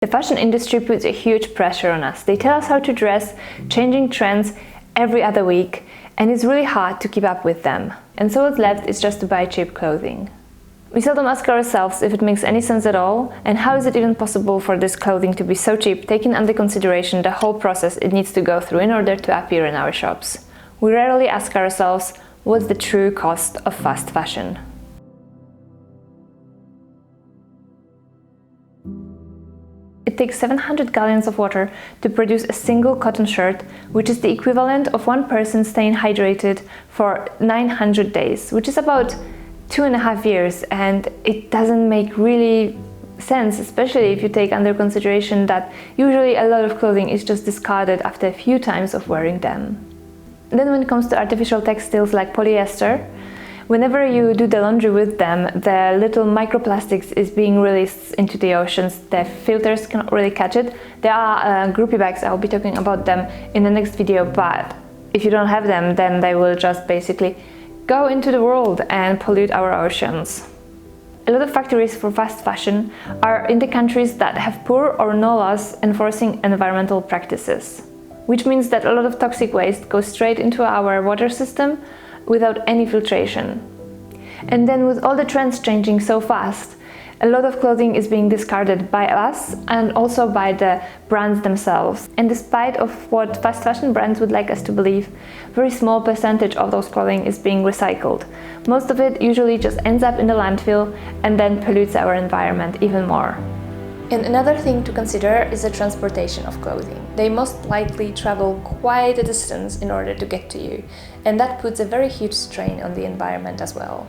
The fashion industry puts a huge pressure on us. They tell us how to dress, changing trends every other week, and it's really hard to keep up with them. And so what's left is just to buy cheap clothing. We seldom ask ourselves if it makes any sense at all, and how is it even possible for this clothing to be so cheap, taking under consideration the whole process it needs to go through in order to appear in our shops. We rarely ask ourselves, what's the true cost of fast fashion? It takes 700 gallons of water to produce a single cotton shirt, which is the equivalent of one person staying hydrated for 900 days, which is about 2.5 years, and it doesn't make really sense, especially if you take under consideration that usually a lot of clothing is just discarded after a few times of wearing them. Then when it comes to artificial textiles like polyester, whenever you do the laundry with them, the little microplastics is being released into the oceans. The filters cannot really catch it. There are groupie bags, I'll be talking about them in the next video, but if you don't have them, then they will just basically go into the world and pollute our oceans. A lot of factories for fast fashion are in the countries that have poor or no laws enforcing environmental practices, which means that a lot of toxic waste goes straight into our water system without any filtration. And then with all the trends changing so fast, a lot of clothing is being discarded by us and also by the brands themselves. And despite of what fast fashion brands would like us to believe, a very small percentage of those clothing is being recycled. Most of it usually just ends up in the landfill and then pollutes our environment even more. And another thing to consider is the transportation of clothing. They most likely travel quite a distance in order to get to you, and that puts a very huge strain on the environment as well.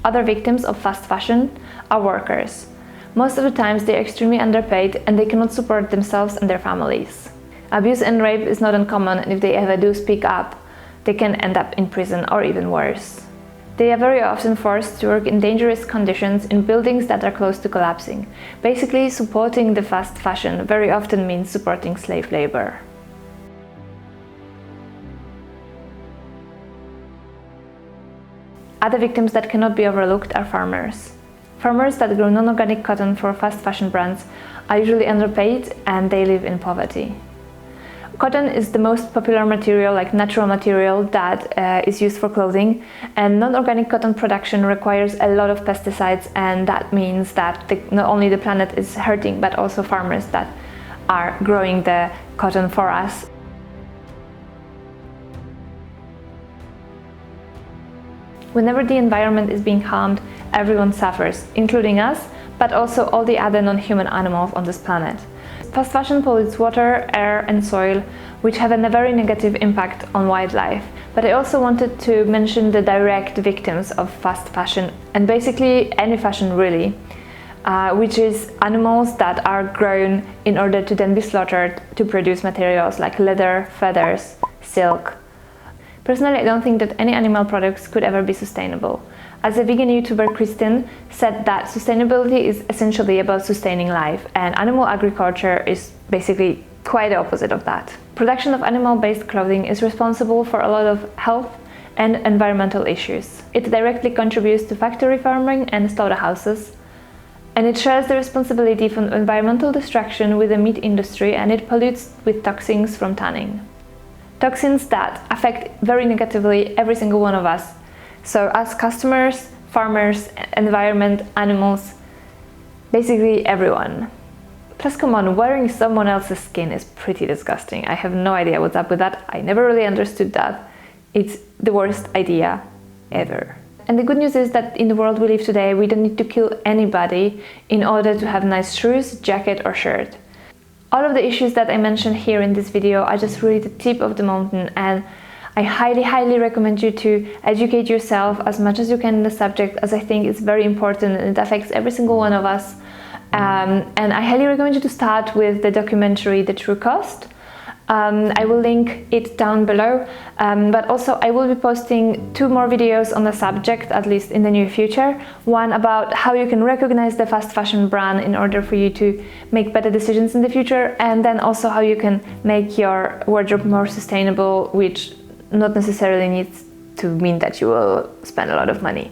Other victims of fast fashion are workers. Most of the times they are extremely underpaid and they cannot support themselves and their families. Abuse and rape is not uncommon, and if they ever do speak up, they can end up in prison or even worse. They are very often forced to work in dangerous conditions in buildings that are close to collapsing. Basically, supporting the fast fashion very often means supporting slave labor. Other victims that cannot be overlooked are farmers. Farmers that grow non-organic cotton for fast fashion brands are usually underpaid and they live in poverty. Cotton is the most popular material, like natural material, that is used for clothing, and non-organic cotton production requires a lot of pesticides, and that means that not only the planet is hurting, but also farmers that are growing the cotton for us. Whenever the environment is being harmed, everyone suffers, including us, but also all the other non-human animals on this planet. Fast fashion pollutes water, air and soil, which have a very negative impact on wildlife. But I also wanted to mention the direct victims of fast fashion, and basically any fashion really, which is animals that are grown in order to then be slaughtered to produce materials like leather, feathers, silk. Personally, I don't think that any animal products could ever be sustainable. As a vegan YouTuber, Kristen said that sustainability is essentially about sustaining life, and animal agriculture is basically quite the opposite of that. Production of animal-based clothing is responsible for a lot of health and environmental issues. It directly contributes to factory farming and slaughterhouses, and it shares the responsibility for environmental destruction with the meat industry, and it pollutes with toxins from tanning. Toxins that affect very negatively every single one of us. So as customers, farmers, environment, animals, basically everyone. Plus, come on, wearing someone else's skin is pretty disgusting. I have no idea what's up with that. I never really understood that. It's the worst idea ever. And the good news is that in the world we live today, we don't need to kill anybody in order to have nice shoes, jacket or shirt. All of the issues that I mentioned here in this video are just really the tip of the mountain, and I highly recommend you to educate yourself as much as you can in the subject, as I think it's very important and it affects every single one of us. And I highly recommend you to start with the documentary The True Cost. I will link it down below, but also I will be posting 2 more videos on the subject, at least in the near future. One about how you can recognize the fast fashion brand in order for you to make better decisions in the future, and then also how you can make your wardrobe more sustainable, which not necessarily needs to mean that you will spend a lot of money.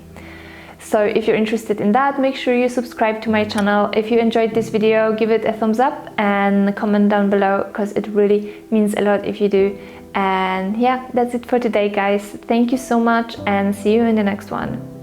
So if you're interested in that, make sure you subscribe to my channel. If you enjoyed this video, give it a thumbs up and comment down below, because it really means a lot if you do. And yeah, that's it for today, guys. Thank you so much and see you in the next one.